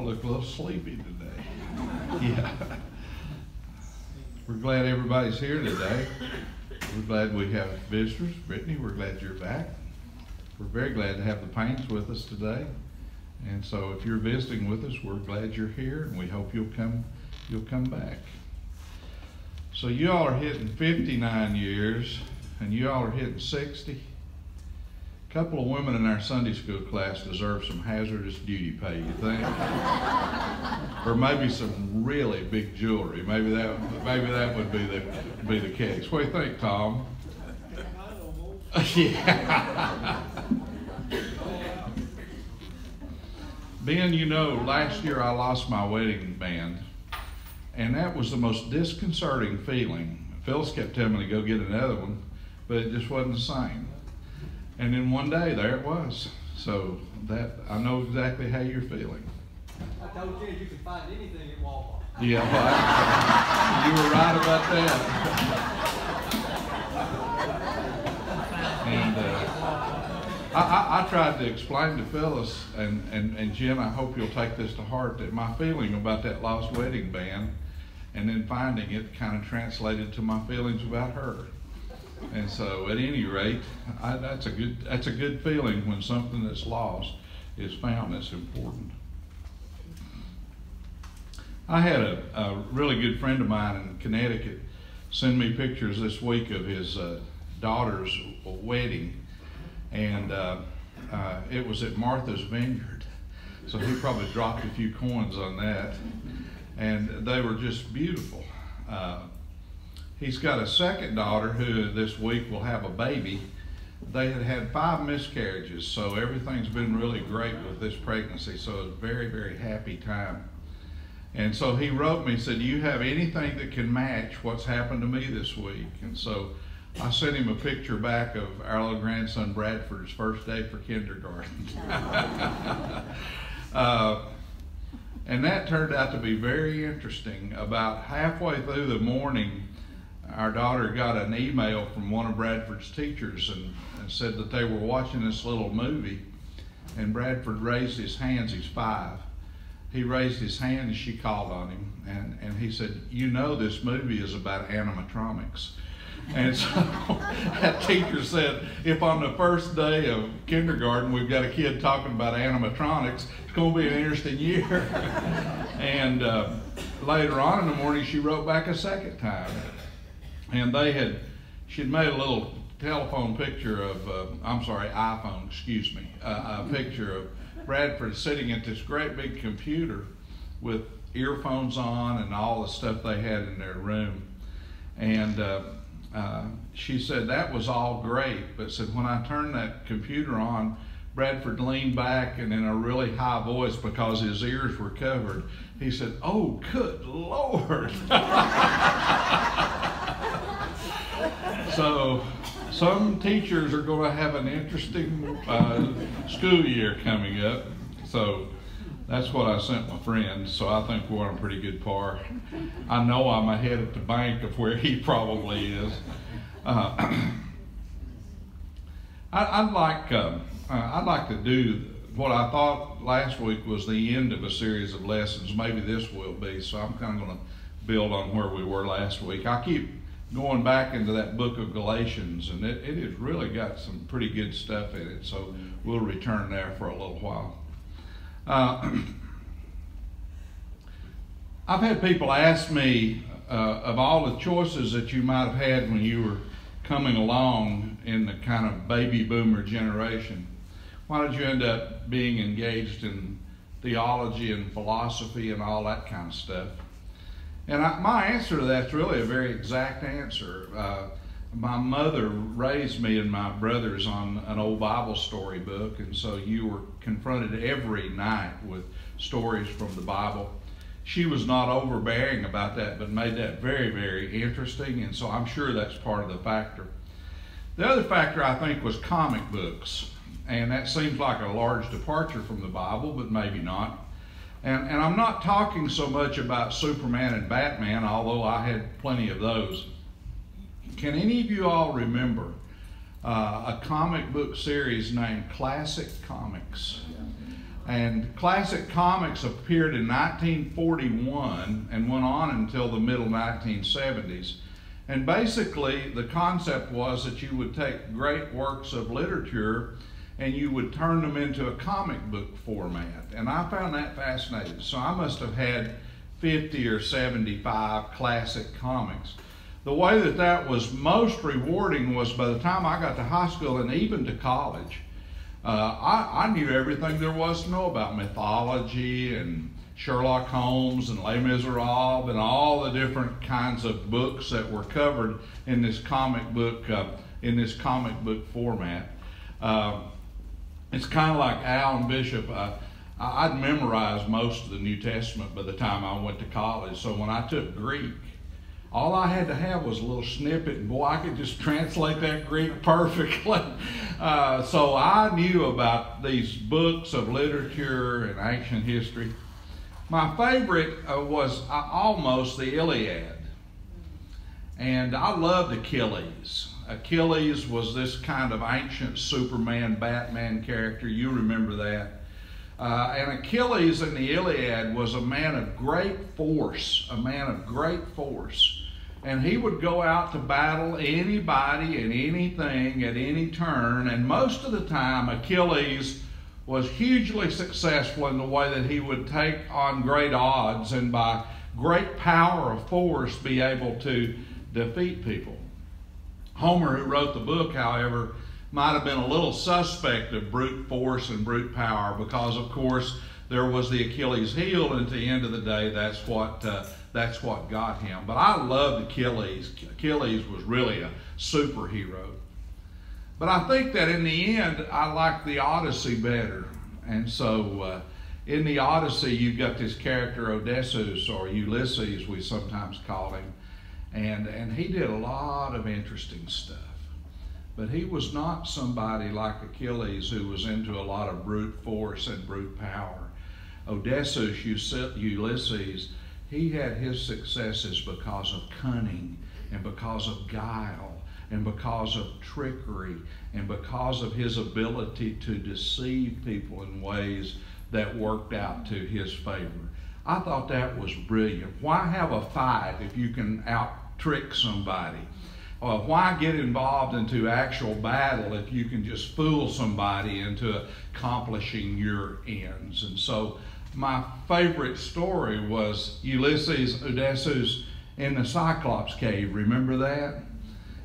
all look a little sleepy today. Yeah. We're glad everybody's here today. We're glad we have visitors. Brittany, we're glad you're back. We're very glad to have the Paynes with us today. And so if you're visiting with us, we're glad you're here, and we hope you'll come back. So you all are hitting 59 years, and you all are hitting 60. A couple of women in our Sunday school class deserve some hazardous duty pay, you think? Or maybe some really big jewelry. Maybe that would be the case. What do you think, Tom? Yeah. Ben, you know, last year I lost my wedding band, and that was the most disconcerting feeling. Phyllis kept telling me to go get another one, but it just wasn't the same. And then one day, there it was. So that I know exactly how you're feeling. I told you you could find anything at Walmart. Yeah, well, you were right about that. And I tried to explain to Phyllis and Jen, I hope you'll take this to heart, that my feeling about that lost wedding band and then finding it kind of translated to my feelings about her. And so at any rate, that's a good feeling when something that's lost is found that's important. I had a really good friend of mine in Connecticut send me pictures this week of his daughter's wedding, and it was at Martha's Vineyard. So he probably dropped a few coins on that, and they were just beautiful. He's got a second daughter who this week will have a baby. They had 5 miscarriages, so everything's been really great with this pregnancy. So it's a very, very happy time. And so he wrote me and said, "Do you have anything that can match what's happened to me this week?" And so I sent him a picture back of our little grandson Bradford's first day for kindergarten. And that turned out to be very interesting. About halfway through the morning, our daughter got an email from one of Bradford's teachers and said that they were watching this little movie, and Bradford raised his hands. He's 5. He raised his hand and she called on him, and he said, "You know this movie is about animatronics." And so that teacher said, if on the first day of kindergarten we've got a kid talking about animatronics, it's going to be an interesting year. And later on in the morning she wrote back a second time. And she'd made a little telephone picture of, iPhone, excuse me, a picture of Bradford sitting at this great big computer with earphones on and all the stuff they had in their room. And she said that was all great, but said when I turned that computer on, Bradford leaned back and in a really high voice, because his ears were covered, he said, "Oh, good Lord." So some teachers are going to have an interesting school year coming up. So that's what I sent my friend. So I think we're on a pretty good par. I know I'm ahead at the bank of where he probably is. I'd like to do what I thought last week was the end of a series of lessons. Maybe this will be. So I'm kind of going to build on where we were last week. I keep going back into that book of Galatians, and it has really got some pretty good stuff in it, so we'll return there for a little while. I've had people ask me, of all the choices that you might have had when you were coming along in the kind of baby boomer generation, why did you end up being engaged in theology and philosophy and all that kind of stuff? And my answer to that's really a very exact answer. My mother raised me and my brothers on an old Bible story book, and so you were confronted every night with stories from the Bible. She was not overbearing about that, but made that very, very interesting, and so I'm sure that's part of the factor. The other factor, I think, was comic books, and that seems like a large departure from the Bible, but maybe not. And I'm not talking so much about Superman and Batman, although I had plenty of those. Can any of you all remember a comic book series named Classic Comics? And classic comics appeared in 1941 and went on until the middle 1970s. And basically, the concept was that you would take great works of literature and you would turn them into a comic book format. And I found that fascinating. So I must have had 50 or 75 classic comics. The way that that was most rewarding was by the time I got to high school and even to college, I knew everything there was to know about mythology and Sherlock Holmes and Les Miserables and all the different kinds of books that were covered in this comic book format. It's kind of like Alan Bishop. I'd memorized most of the New Testament by the time I went to college. So when I took Greek, all I had to have was a little snippet, and boy, I could just translate that Greek perfectly. So I knew about these books of literature and ancient history. My favorite was almost the Iliad. And I loved Achilles. Achilles was this kind of ancient Superman, Batman character. You remember that. And Achilles in the Iliad was a man of great force, And he would go out to battle anybody and anything at any turn. And most of the time, Achilles was hugely successful in the way that he would take on great odds and by great power of force be able to defeat people. Homer, who wrote the book, however, might have been a little suspect of brute force and brute power because, of course, there was the Achilles heel, and at the end of the day, that's what got him. But I loved Achilles. Achilles was really a superhero. But I think that in the end, I liked the Odyssey better. And so in the Odyssey, you've got this character Odysseus, or Ulysses, we sometimes call him. And he did a lot of interesting stuff. But he was not somebody like Achilles who was into a lot of brute force and brute power. Odysseus, Ulysses, he had his successes because of cunning and because of guile and because of trickery and because of his ability to deceive people in ways that worked out to his favor. I thought that was brilliant. Why have a fight if you can out-trick somebody? Why get involved into actual battle if you can just fool somebody into accomplishing your ends? And so my favorite story was Ulysses, Odysseus in the Cyclops cave. Remember that?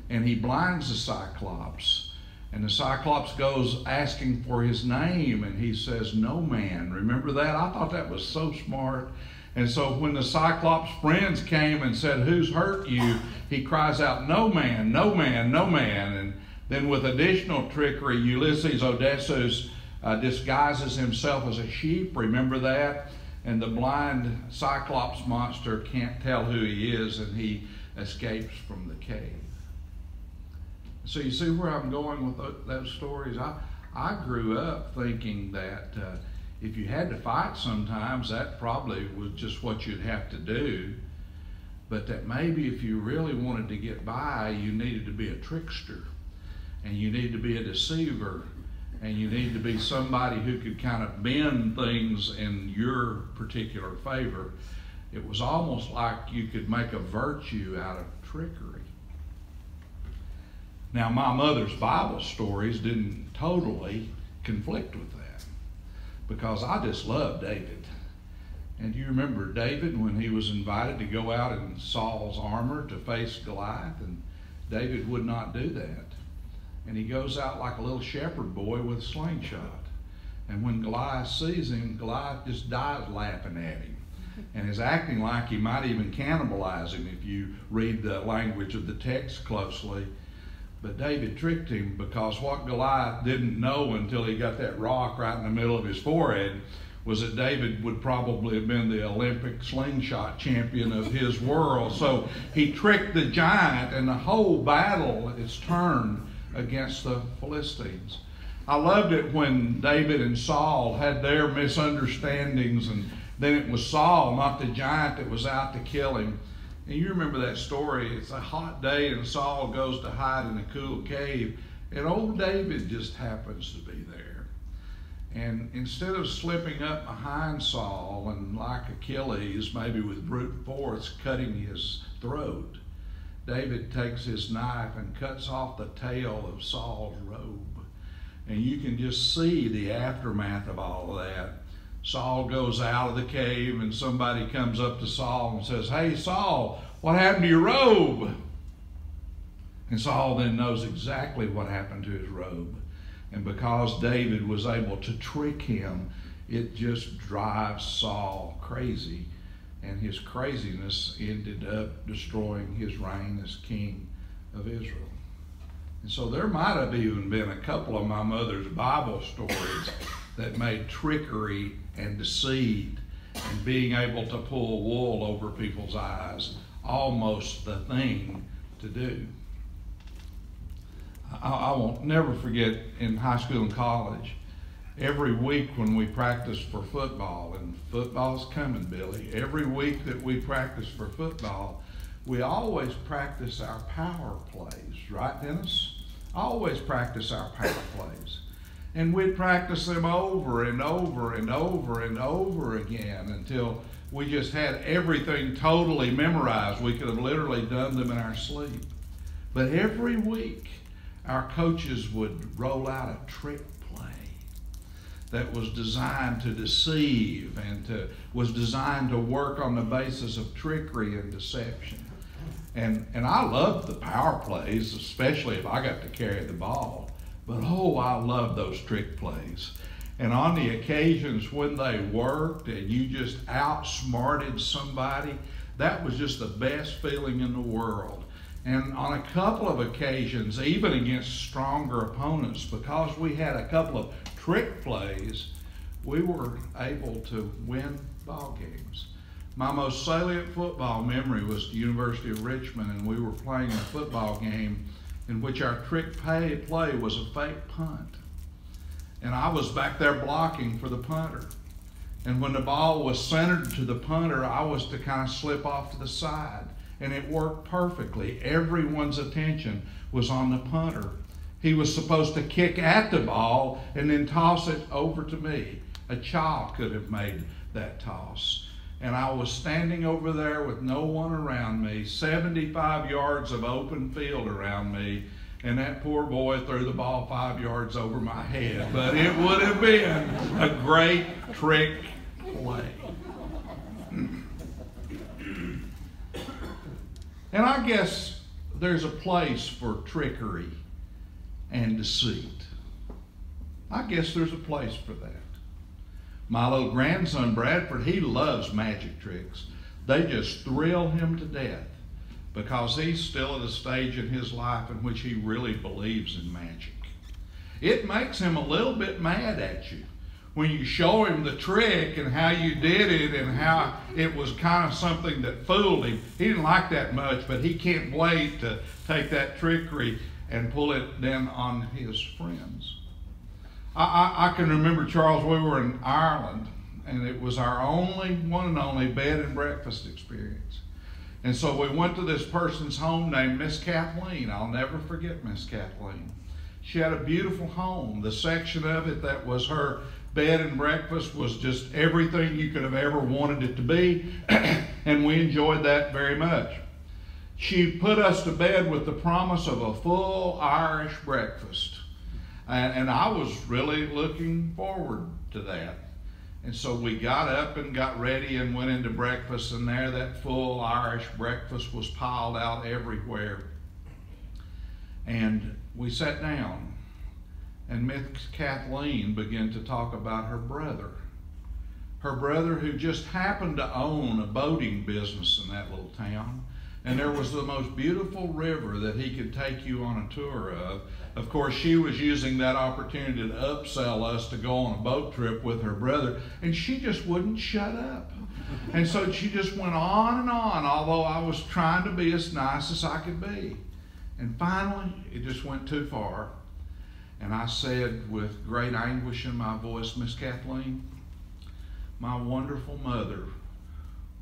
And he blinds the Cyclops. And the Cyclops goes asking for his name, and he says, "No man." Remember that? I thought that was so smart. And so when the Cyclops' friends came and said, "Who's hurt you?" he cries out, "No man, no man, no man." And then with additional trickery, Ulysses, Odysseus, disguises himself as a sheep. Remember that? And the blind Cyclops monster can't tell who he is, and he escapes from the cave. So you see where I'm going with those stories? I grew up thinking that if you had to fight sometimes, that probably was just what you'd have to do. But that maybe if you really wanted to get by, you needed to be a trickster, and you needed to be a deceiver, and you needed to be somebody who could kind of bend things in your particular favor. It was almost like you could make a virtue out of trickery. Now, my mother's Bible stories didn't totally conflict with that, because I just love David. And you remember David when he was invited to go out in Saul's armor to face Goliath, and David would not do that. And he goes out like a little shepherd boy with a slingshot. And when Goliath sees him, Goliath just dies laughing at him and is acting like he might even cannibalize him if you read the language of the text closely. But David tricked him, because what Goliath didn't know until he got that rock right in the middle of his forehead was that David would probably have been the Olympic slingshot champion of his world. So he tricked the giant, and the whole battle is turned against the Philistines. I loved it when David and Saul had their misunderstandings, and then it was Saul, not the giant, that was out to kill him. And you remember that story. It's a hot day, and Saul goes to hide in a cool cave, and old David just happens to be there. And instead of slipping up behind Saul and, like Achilles, maybe with brute force cutting his throat, David takes his knife and cuts off the tail of Saul's robe. And you can just see the aftermath of all of that. Saul goes out of the cave and somebody comes up to Saul and says, "Hey, Saul, what happened to your robe?" And Saul then knows exactly what happened to his robe. And because David was able to trick him, it just drives Saul crazy. And his craziness ended up destroying his reign as king of Israel. And so there might have even been a couple of my mother's Bible stories that made trickery and deceit and being able to pull wool over people's eyes almost the thing to do. I won't never forget in high school and college, every week when we practiced for football, and football's coming, Billy, every week that we practiced for football, we always practice our power plays, right, Dennis? Always practice our power plays. And we'd practice them over and over and over and over again until we just had everything totally memorized. We could have literally done them in our sleep. But every week, our coaches would roll out a trick play that was designed to deceive and was designed to work on the basis of trickery and deception. And I loved the power plays, especially if I got to carry the ball. But oh, I love those trick plays. And on the occasions when they worked and you just outsmarted somebody, that was just the best feeling in the world. And on a couple of occasions, even against stronger opponents, because we had a couple of trick plays, we were able to win ball games. My most salient football memory was the University of Richmond, and we were playing a football game in which our trick play was a fake punt. And I was back there blocking for the punter. And when the ball was centered to the punter, I was to kind of slip off to the side. And it worked perfectly. Everyone's attention was on the punter. He was supposed to kick at the ball and then toss it over to me. A child could have made that toss. And I was standing over there with no one around me, 75 yards of open field around me, and that poor boy threw the ball 5 yards over my head. But it would have been a great trick play. And I guess there's a place for trickery and deceit. I guess there's a place for that. My little grandson, Bradford, he loves magic tricks. They just thrill him to death because he's still at a stage in his life in which he really believes in magic. It makes him a little bit mad at you when you show him the trick and how you did it and how it was kind of something that fooled him. He didn't like that much, but he can't wait to take that trickery and pull it then on his friends. I can remember, Charles, we were in Ireland, and it was our one and only bed and breakfast experience. And so we went to this person's home named Miss Kathleen. I'll never forget Miss Kathleen. She had a beautiful home. The section of it that was her bed and breakfast was just everything you could have ever wanted it to be, and we enjoyed that very much. She put us to bed with the promise of a full Irish breakfast. And I was really looking forward to that. And so we got up and got ready and went into breakfast, and there that full Irish breakfast was piled out everywhere. And we sat down, and Miss Kathleen began to talk about her brother. Her brother who just happened to own a boating business in that little town. And there was the most beautiful river that he could take you on a tour of. Of course, she was using that opportunity to upsell us to go on a boat trip with her brother, and she just wouldn't shut up. And so she just went on and on, although I was trying to be as nice as I could be. And finally, it just went too far. And I said with great anguish in my voice, Miss Kathleen, my wonderful mother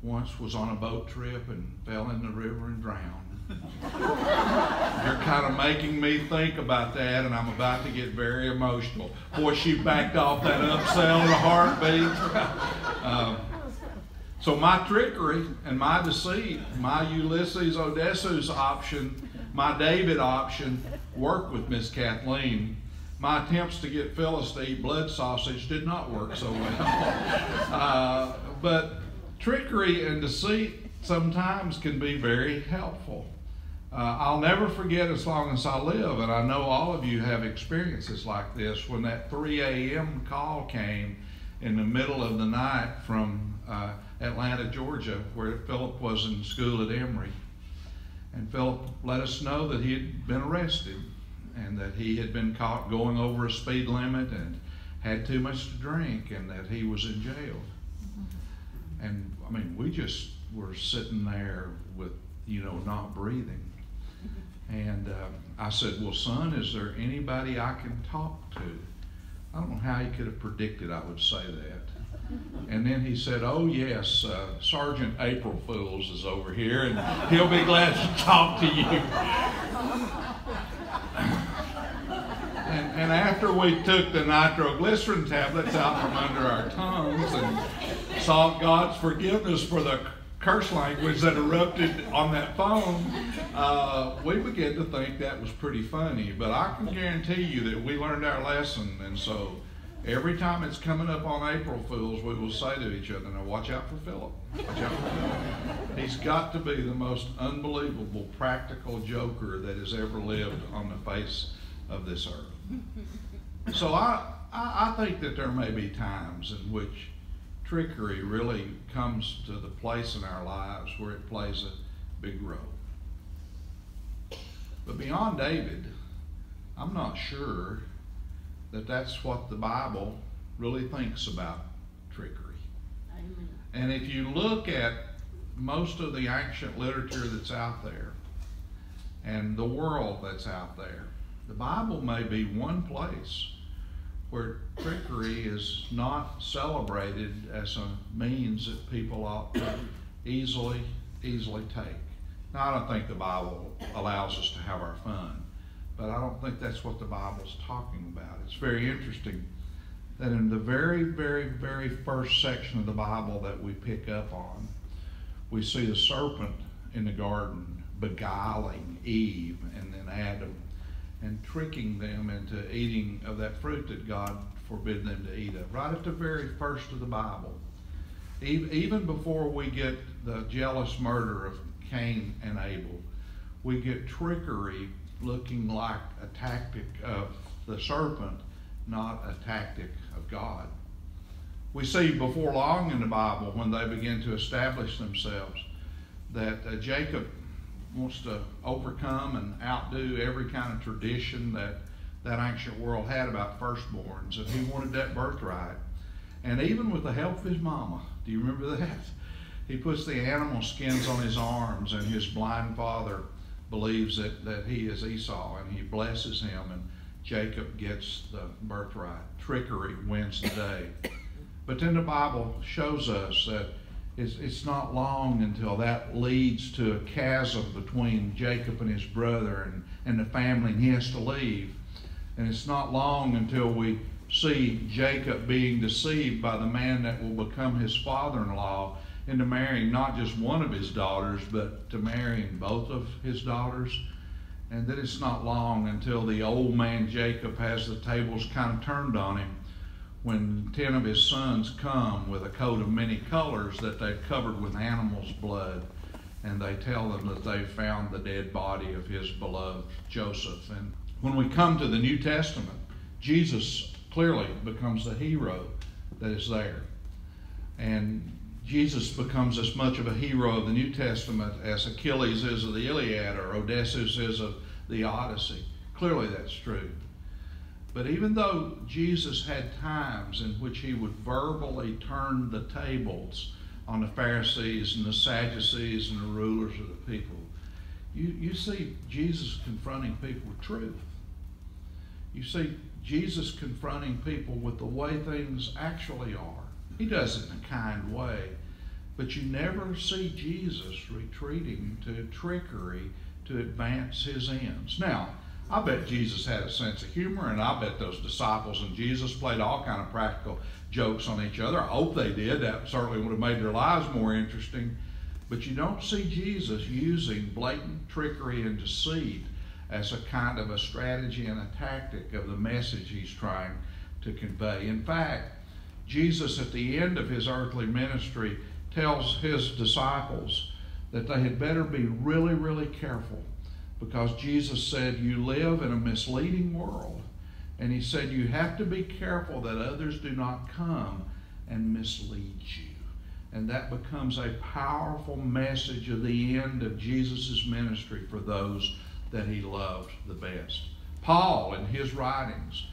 once was on a boat trip and fell in the river and drowned. You're kind of making me think about that, and I'm about to get very emotional. Boy, she backed off that upsell in a heartbeat. So my trickery and my deceit, my Ulysses Odysseus option, my David option worked with Miss Kathleen. My attempts to get Phyllis to eat blood sausage did not work so well. But trickery and deceit sometimes can be very helpful. I'll never forget as long as I live, and I know all of you have experiences like this, when that 3 a.m. call came in the middle of the night from Atlanta, Georgia, where Philip was in school at Emory. And Philip let us know that he had been arrested and that he had been caught going over a speed limit and had too much to drink and that he was in jail. And I mean, we just were sitting there with, not breathing. And I said, well, son, is there anybody I can talk to? I don't know how he could have predicted I would say that. And then he said, oh yes, Sergeant April Fools is over here and he'll be glad to talk to you. And after we took the nitroglycerin tablets out from under our tongues and sought God's forgiveness for the curse language that erupted on that phone, we began to think that was pretty funny. But I can guarantee you that we learned our lesson, and so every time it's coming up on April Fools, we will say to each other, now watch out for Philip. Watch out for Philip. He's got to be the most unbelievable practical joker that has ever lived on the face of this earth. So I think that there may be times in which trickery really comes to the place in our lives where it plays a big role. But beyond David, I'm not sure that that's what the Bible really thinks about trickery. Amen. And if you look at most of the ancient literature that's out there and the world that's out there, the Bible may be one place where trickery is not celebrated as a means that people ought to easily take. Now, I don't think the Bible allows us to have our fun, but I don't think that's what the Bible's talking about. It's very interesting that in the very, very, very first section of the Bible that we pick up on, we see the serpent in the garden beguiling Eve and then Adam and tricking them into eating of that fruit that God forbid them to eat of. Right at the very first of the Bible. Even before we get the jealous murder of Cain and Abel, we get trickery looking like a tactic of the serpent, not a tactic of God. We see before long in the Bible, when they begin to establish themselves, that Jacob wants to overcome and outdo every kind of tradition that ancient world had about firstborns, and he wanted that birthright. And even with the help of his mama, do you remember that? He puts the animal skins on his arms, and his blind father believes that he is Esau, and he blesses him, and Jacob gets the birthright. Trickery wins the day. But then the Bible shows us that it's not long until that leads to a chasm between Jacob and his brother and the family, and he has to leave. And it's not long until we see Jacob being deceived by the man that will become his father-in-law into marrying not just one of his daughters, but to marrying both of his daughters. And then it's not long until the old man Jacob has the tables kind of turned on him when 10 of his sons come with a coat of many colors that they've covered with animal's blood, and they tell them that they found the dead body of his beloved Joseph. And when we come to the New Testament, Jesus clearly becomes the hero that is there. And Jesus becomes as much of a hero of the New Testament as Achilles is of the Iliad or Odysseus is of the Odyssey. Clearly that's true. But even though Jesus had times in which he would verbally turn the tables on the Pharisees and the Sadducees and the rulers of the people, you see Jesus confronting people with truth. You see Jesus confronting people with the way things actually are. He does it in a kind way, but you never see Jesus retreating to trickery to advance his ends. Now, I bet Jesus had a sense of humor, and I bet those disciples and Jesus played all kind of practical jokes on each other. I hope they did. That certainly would have made their lives more interesting. But you don't see Jesus using blatant trickery and deceit as a kind of a strategy and a tactic of the message he's trying to convey. In fact, Jesus at the end of his earthly ministry tells his disciples that they had better be really, really careful, because Jesus said, you live in a misleading world. And he said, you have to be careful that others do not come and mislead you. And that becomes a powerful message of the end of Jesus' ministry for those that he loved the best. Paul, in his writings,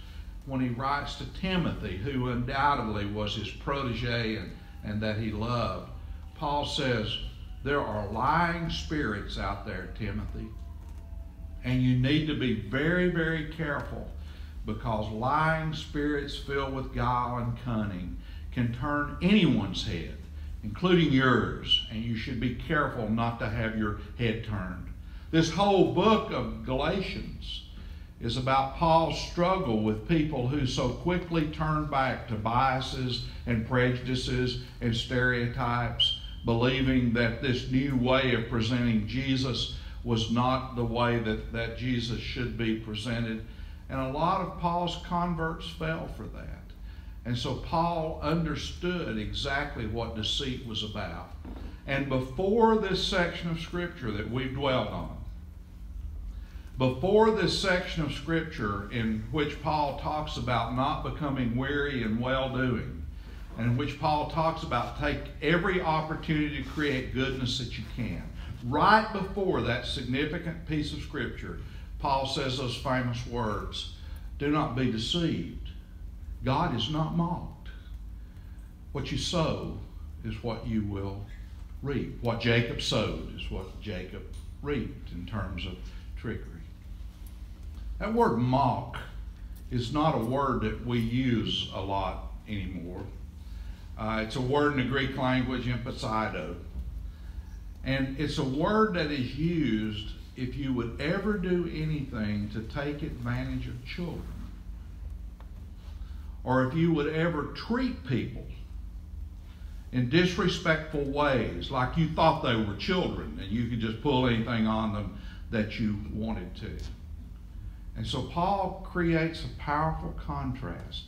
when he writes to Timothy, who undoubtedly was his protege and that he loved, Paul says, there are lying spirits out there, Timothy, and you need to be very, very careful, because lying spirits filled with guile and cunning can turn anyone's head, including yours, and you should be careful not to have your head turned. This whole book of Galatians is about Paul's struggle with people who so quickly turn back to biases and prejudices and stereotypes, believing that this new way of presenting Jesus was not the way that Jesus should be presented. And a lot of Paul's converts fell for that. And so Paul understood exactly what deceit was about. And before this section of Scripture that we've dwelt on, before this section of Scripture in which Paul talks about not becoming weary in well-doing, and in which Paul talks about take every opportunity to create goodness that you can, right before that significant piece of Scripture, Paul says those famous words, do not be deceived. God is not mocked. What you sow is what you will reap. What Jacob sowed is what Jacob reaped in terms of trickery. That word mock is not a word that we use a lot anymore. It's a word in the Greek language, empathido. And it's a word that is used if you would ever do anything to take advantage of children, or if you would ever treat people in disrespectful ways, like you thought they were children and you could just pull anything on them that you wanted to. And so Paul creates a powerful contrast,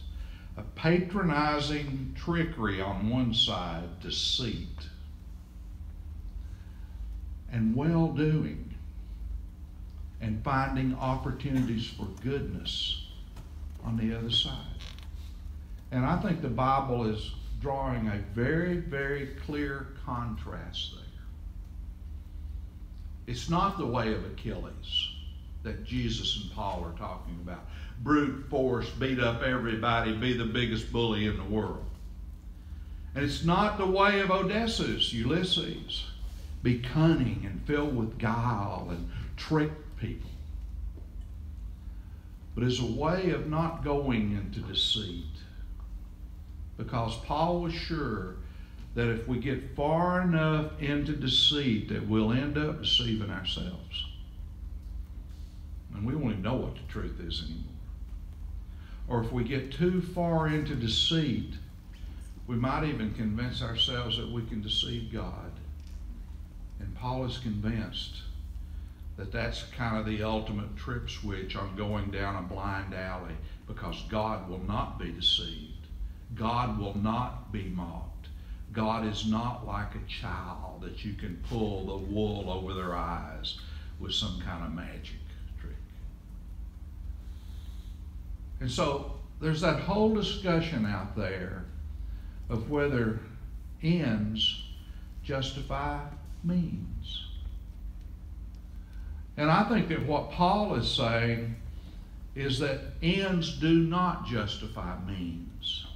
a patronizing trickery on one side, deceit, and well-doing, and finding opportunities for goodness on the other side. And I think the Bible is drawing a very, very clear contrast there. It's not the way of Achilles that Jesus and Paul are talking about. Brute force, beat up everybody, be the biggest bully in the world. And it's not the way of Odysseus, Ulysses. Be cunning and filled with guile and trick people. But it's a way of not going into deceit. Because Paul was sure that if we get far enough into deceit that we'll end up deceiving ourselves. And we won't even know what the truth is anymore. Or if we get too far into deceit, we might even convince ourselves that we can deceive God. And Paul is convinced that that's kind of the ultimate trip switch on going down a blind alley, because God will not be deceived. God will not be mocked. God is not like a child that you can pull the wool over their eyes with some kind of magic trick. And so there's that whole discussion out there of whether ends justify means. And I think that what Paul is saying is that ends do not justify means.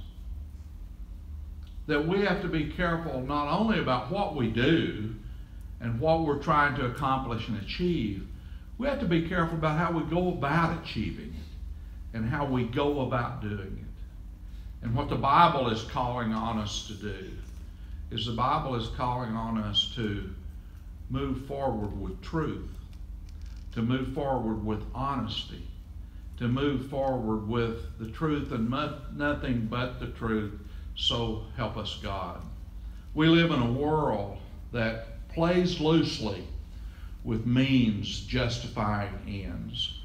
That we have to be careful not only about what we do and what we're trying to accomplish and achieve, we have to be careful about how we go about achieving it and how we go about doing it. And what the Bible is calling on us to do is the Bible is calling on us to move forward with truth, to move forward with honesty, to move forward with the truth and nothing but the truth. So help us God. We live in a world that plays loosely with means justifying ends.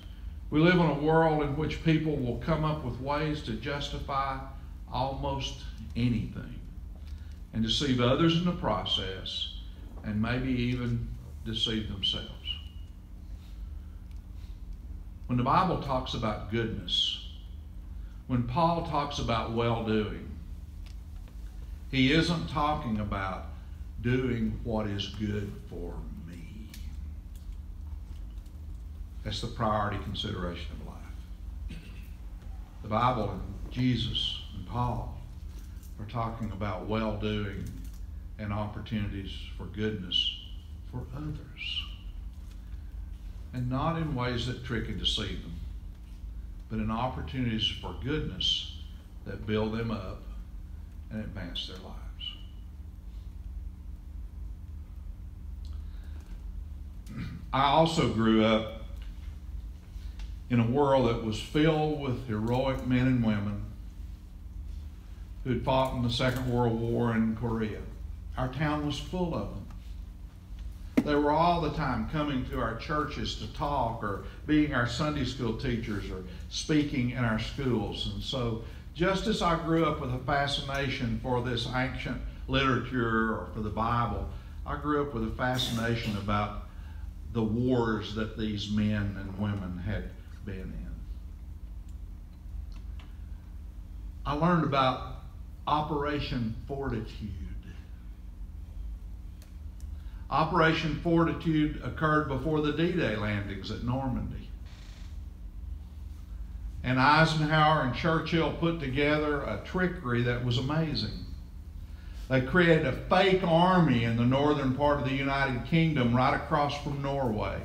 We live in a world in which people will come up with ways to justify almost anything and deceive others in the process, and maybe even deceive themselves. When the Bible talks about goodness, when Paul talks about well-doing, he isn't talking about doing what is good for me. That's the priority consideration of life. The Bible and Jesus and Paul are talking about well-doing and opportunities for goodness for others. And not in ways that trick and deceive them, but in opportunities for goodness that build them up and advance their lives. I also grew up in a world that was filled with heroic men and women who'd fought in the Second World War in Korea. Our town was full of them. They were all the time coming to our churches to talk, or being our Sunday school teachers, or speaking in our schools. And so just as I grew up with a fascination for this ancient literature or for the Bible, I grew up with a fascination about the wars that these men and women had been in. I learned about Operation Fortitude. Operation Fortitude occurred before the D-Day landings at Normandy. And Eisenhower and Churchill put together a trickery that was amazing. They created a fake army in the northern part of the United Kingdom right across from Norway.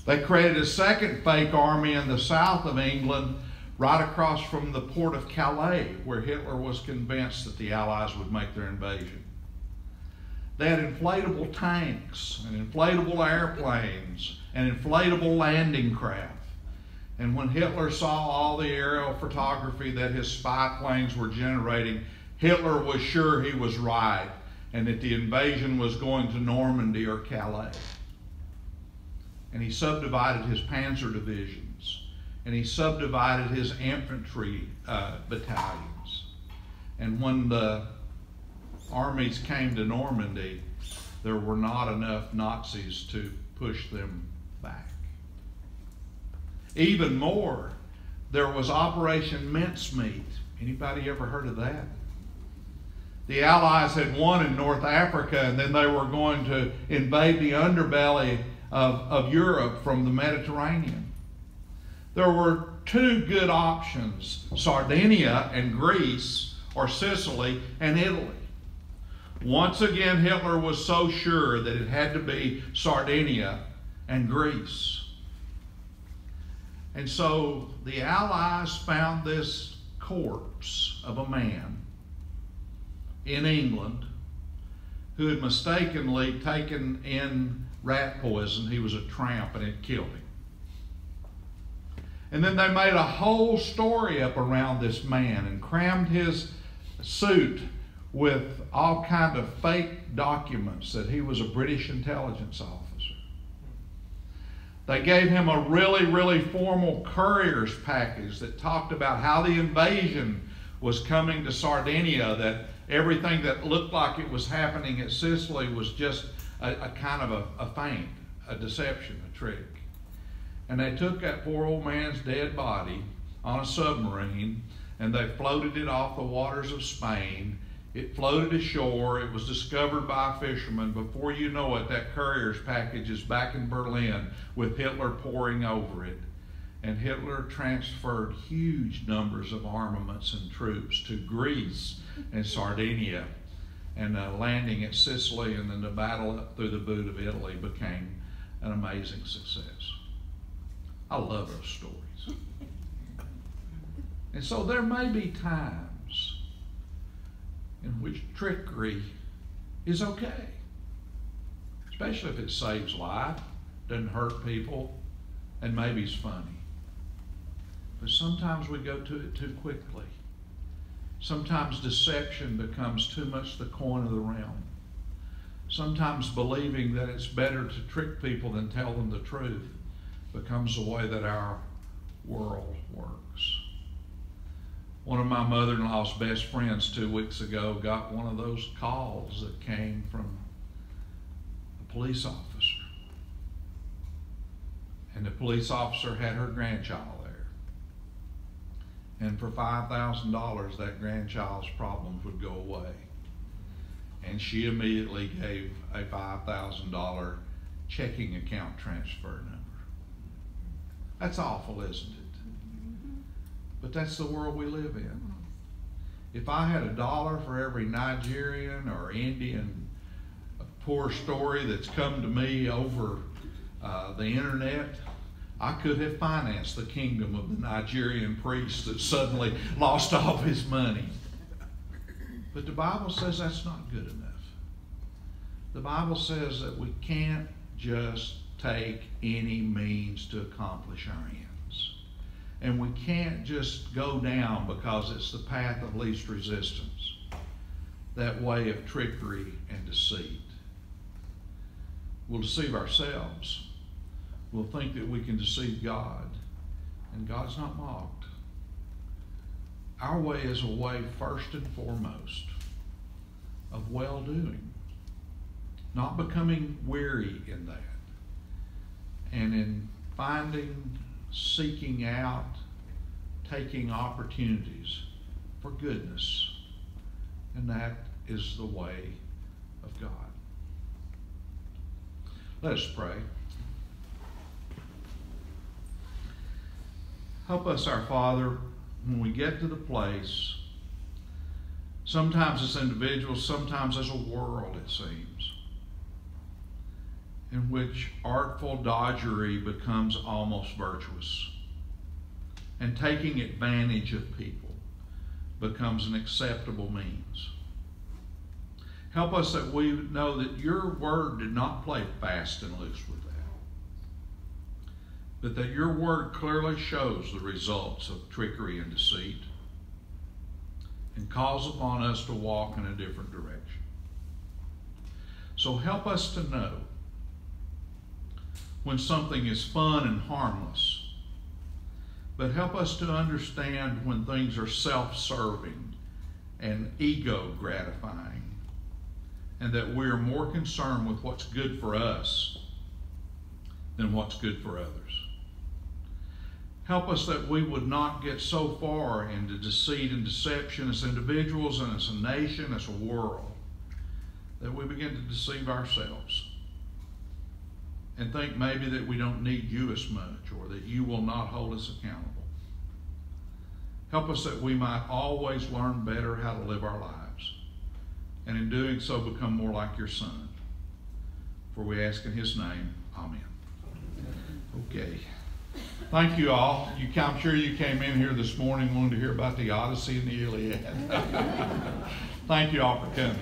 They created a second fake army in the south of England right across from the port of Calais, where Hitler was convinced that the Allies would make their invasion. They had inflatable tanks and inflatable airplanes and inflatable landing craft. And when Hitler saw all the aerial photography that his spy planes were generating, Hitler was sure he was right and that the invasion was going to Normandy or Calais. And he subdivided his panzer divisions, and he subdivided his infantry battalions. And when the armies came to Normandy, there were not enough Nazis to push them back. Even more, there was Operation Mincemeat. Anybody ever heard of that? The Allies had won in North Africa, and then they were going to invade the underbelly of Europe from the Mediterranean. There were two good options: Sardinia and Greece, or Sicily and Italy. Once again, Hitler was so sure that it had to be Sardinia and Greece. And so the Allies found this corpse of a man in England who had mistakenly taken in rat poison. He was a tramp and it killed him. And then they made a whole story up around this man and crammed his suit with all kind of fake documents that he was a British intelligence officer. They gave him a really, really formal courier's package that talked about how the invasion was coming to Sardinia, that everything that looked like it was happening at Sicily was just a kind of a feint, a deception, a trick. And they took that poor old man's dead body on a submarine and they floated it off the waters of Spain. It floated ashore. It was discovered by a fisherman. Before you know it, that courier's package is back in Berlin with Hitler poring over it. And Hitler transferred huge numbers of armaments and troops to Greece and Sardinia. And landing at Sicily and then the battle up through the boot of Italy became an amazing success. I love those stories. And so there may be times in which trickery is okay, especially if it saves life, doesn't hurt people, and maybe it's funny. But sometimes we go to it too quickly. Sometimes deception becomes too much the coin of the realm. Sometimes believing that it's better to trick people than tell them the truth becomes the way that our world works. One of my mother-in-law's best friends 2 weeks ago got one of those calls that came from a police officer. And the police officer had her grandchild there. And for $5,000, that grandchild's problems would go away. And she immediately gave a $5,000 checking account transfer number. That's awful, isn't it? But that's the world we live in. If I had $1 for every Nigerian or Indian poor story that's come to me over the internet, I could have financed the kingdom of the Nigerian priest that suddenly lost all of his money. But the Bible says that's not good enough. The Bible says that we can't just take any means to accomplish our ends. And we can't just go down because it's the path of least resistance, that way of trickery and deceit. We'll deceive ourselves. We'll think that we can deceive God, and God's not mocked. Our way is a way, first and foremost, of well-doing, not becoming weary in that, and in finding, seeking out, taking opportunities for goodness, and that is the way of God. Let us pray. Help us, our Father, when we get to the place, sometimes as individuals, sometimes as a world, it seems, in which artful dodgery becomes almost virtuous, and taking advantage of people becomes an acceptable means. Help us that we know that your word did not play fast and loose with that, but that your word clearly shows the results of trickery and deceit and calls upon us to walk in a different direction. So help us to know when something is fun and harmless, but help us to understand when things are self-serving and ego gratifying, and that we are more concerned with what's good for us than what's good for others. Help us that we would not get so far into deceit and deception as individuals and as a nation, as a world, that we begin to deceive ourselves and think maybe that we don't need you as much, or that you will not hold us accountable. Help us that we might always learn better how to live our lives, and in doing so become more like your Son. For we ask in his name, amen. Okay. Thank you all. I'm sure you came in here this morning wanting to hear about the Odyssey and the Iliad. Thank you all for coming.